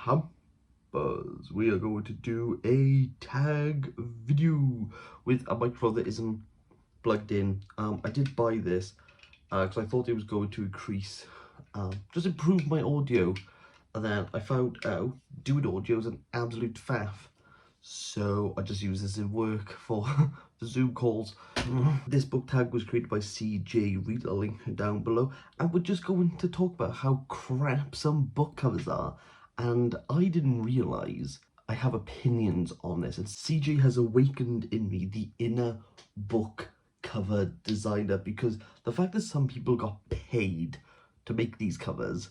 Humpers. We are going to do a tag video with a microphone that isn't plugged in. I did buy this because I thought it was going to increase, just improve my audio, and then I found out doing audio is an absolute faff. So I just use this in work for the Zoom calls. This book tag was created by CJ Reed, I'll link her down below, and we're just going to talk about how crap some book covers are. And I didn't realise I have opinions on this, and CJ has awakened in me the inner book cover designer, because the fact that some people got paid to make these covers,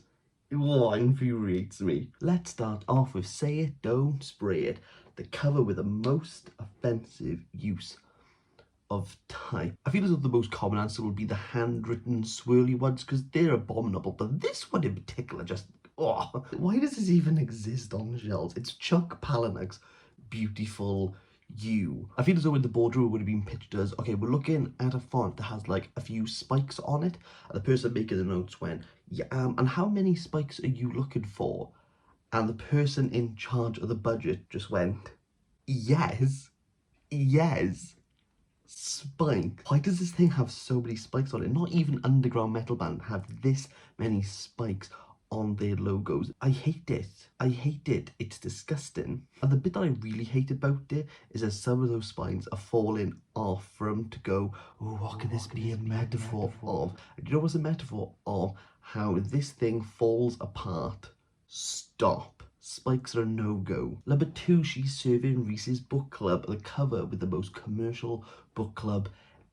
it infuriates me. Let's start off with Say It, Don't Spray It, the cover with the most offensive use of type. I feel as though the most common answer would be the handwritten swirly ones, because they're abominable, but this one in particular just, oh, why does this even exist on shelves? It's Chuck Palahniuk's Beautiful You. I feel as though in the boardroom it would have been pitched as, okay, we're looking at a font that has like a few spikes on it, and the person making the notes went, yeah, and how many spikes are you looking for? And the person in charge of the budget just went, yes, spike. Why does this thing have so many spikes on it? Not even Underground Metal Band have this many spikes on their logos. I hate it. It's disgusting. And the bit that I really hate about it is that some of those spines are falling off from to go, oh, what can this be a metaphor of? And you know what's a metaphor of? How this thing falls apart. Stop. Spikes are a no-go. Number 2, she's serving Reese's book club, the cover with the most commercial book club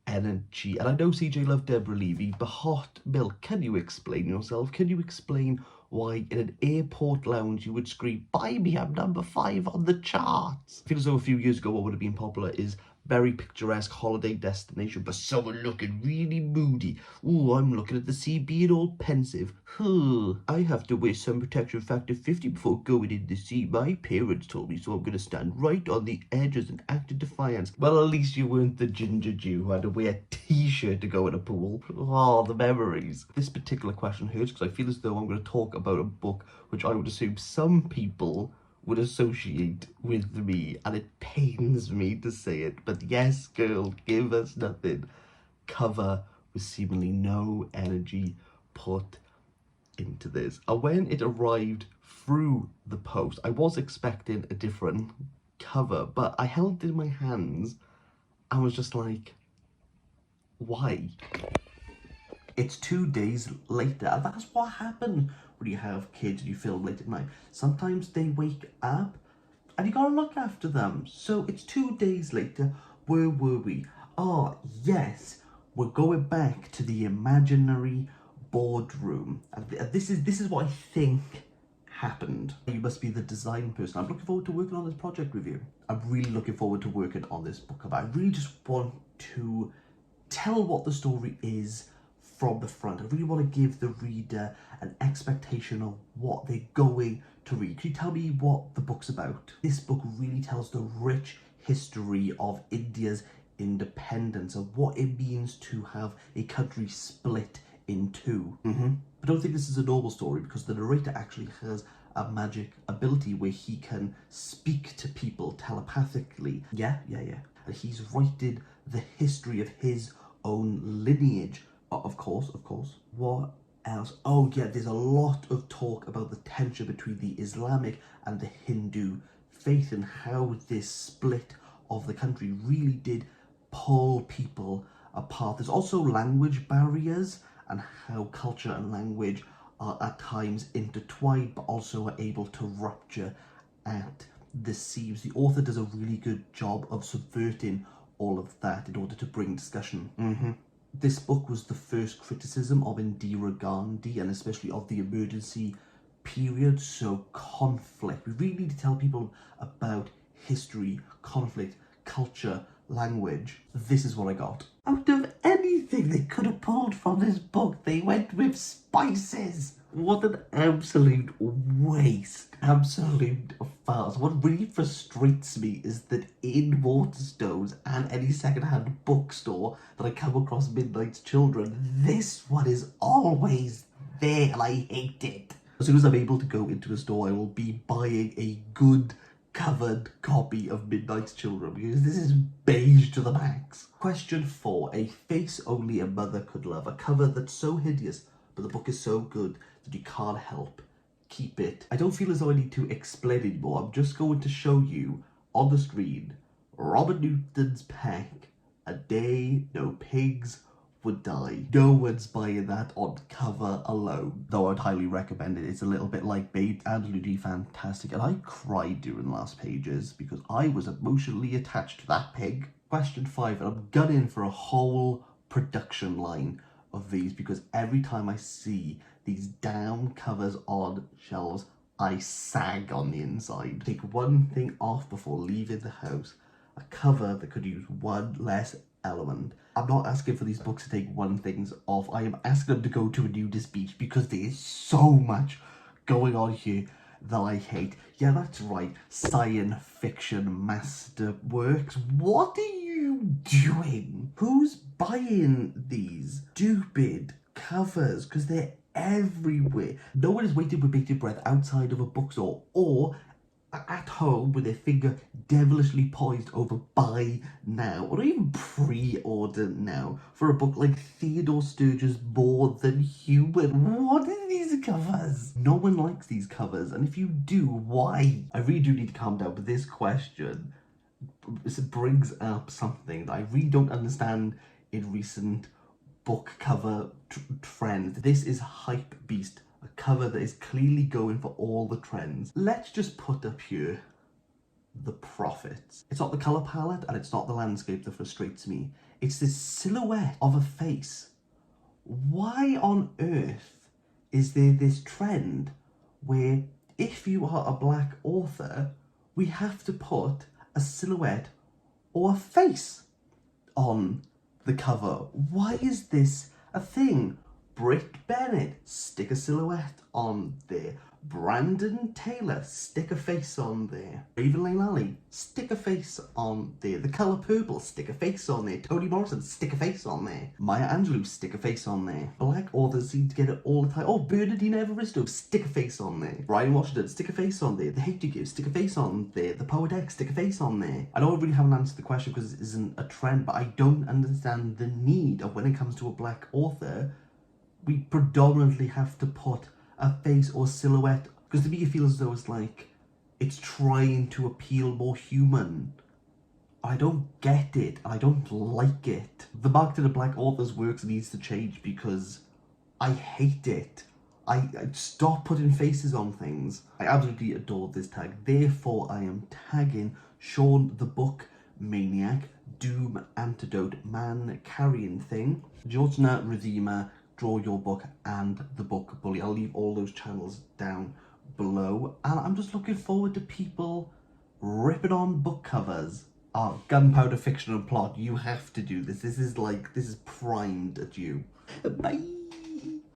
energy. And I know CJ loved Deborah Levy, but Hot Milk, can you explain yourself? Can you explain why in an airport lounge you would scream, buy me, I'm number 5 on the charts? I feel as though a few years ago what would have been popular is very picturesque holiday destination, but someone looking really moody. Ooh, I'm looking at the sea being all pensive. I have to wear sun protection factor 50 before going in the sea. My parents told me, so I'm going to stand right on the edges and act in defiance. Well, at least you weren't the ginger Jew who had to wear a t-shirt to go in a pool. Oh, the memories. This particular question hurts because I feel as though I'm going to talk about a book which I would assume some people would associate with me, and it pains me to say it, but yes, girl, give us nothing. Cover with seemingly no energy put into this. And when it arrived through the post, I was expecting a different cover, but I held it in my hands and was just like, why? It's 2 days later, and that's what happened when you have kids and you film late at night. Sometimes they wake up and you gotta look after them. So it's 2 days later. Where were we? Oh, yes, we're going back to the imaginary boardroom. And this is what I think happened. You must be the design person. I'm looking forward to working on this project with you. I'm really looking forward to working on this book cover. I really just want to tell what the story is from the front. I really want to give the reader an expectation of what they're going to read. Can you tell me what the book's about? This book really tells the rich history of India's independence and what it means to have a country split in two. But don't think this is a normal story, because the narrator actually has a magic ability where he can speak to people telepathically. Yeah. And he's writing the history of his own lineage. Of course. What else? Oh yeah, there's a lot of talk about the tension between the Islamic and the Hindu faith and how this split of the country really did pull people apart. There's also language barriers and how culture and language are at times intertwined, but also are able to rupture at the seams. The author does a really good job of subverting all of that in order to bring discussion. This book was the first criticism of Indira Gandhi, and especially of the emergency period. So conflict. We really need to tell people about history, conflict, culture, language. This is what I got. Out of anything they could have pulled from this book, they went with spices. What an absolute waste. Absolute farce. What really frustrates me is that in Waterstones and any second-hand bookstore that I come across Midnight's Children, this one is always there, and I hate it. As soon as I'm able to go into a store, I will be buying a good covered copy of Midnight's Children, because this is beige to the max. Question 4. A face only a mother could love. A cover that's so hideous, but the book is so good that you can't help keep it. I don't feel as though I need to explain anymore. I'm just going to show you on the screen Robert Newton's Peck, A Day No Pigs Would Die. No one's buying that on cover alone, though I'd highly recommend it. It's a little bit like Babe and Ludi Fantastic, and I cried during the last pages because I was emotionally attached to that pig. Question 5, and I'm gunning for a whole production line of these because every time I see these damn covers on shelves, I sag on the inside. Take one thing off before leaving the house. A cover that could use one less element. I'm not asking for these books to take one thing off. I am asking them to go to a nudist beach because there is so much going on here that I hate. Yeah, that's right. Science fiction masterworks. What are you doing? Who's buying these stupid covers? Because they're everywhere. No one is waiting with bated breath outside of a bookstore or at home with their finger devilishly poised over buy now, or even pre-order now, for a book like Theodore Sturge's More Than Human. What are these covers? No one likes these covers, and if you do, why? I really do need to calm down, but this question brings up something that I really don't understand in recent book cover trends. This is Hypebeast, a cover that is clearly going for all the trends. Let's just put up here the profits. It's not the colour palette and it's not the landscape that frustrates me. It's this silhouette of a face. Why on earth is there this trend where if you are a black author, we have to put a silhouette or a face on the cover? Why is this a thing? Britt Bennett, stick a silhouette on there. Brandon Taylor, stick a face on there. Raven Lally, stick a face on there. The Colour Purple, stick a face on there. Toni Morrison, stick a face on there. Maya Angelou, stick a face on there. Black authors seem to get it all the time. Oh, Bernardine Evaristo, stick a face on there. Brian Washington, stick a face on there. The Hate You Give, stick a face on there. The Poet X, stick a face on there. I know I really haven't answered the question because it isn't a trend, but I don't understand the need of when it comes to a black author, we predominantly have to put a face or silhouette, because to me it feels as though it's like it's trying to appeal more human. I don't get it. I don't like it. The market of black authors' works needs to change because I hate it. I stop putting faces on things. I absolutely adore this tag. Therefore, I am tagging Sean the Book Maniac, Doom Antidote, Man Carrying Thing, Jyotsna Redeemer, Draw Your Book, and The Book Bully. I'll leave all those channels down below, and I'm just looking forward to people ripping on book covers. Oh, Gunpowder Fiction and Plot, you have to do this. This is primed at you. Bye.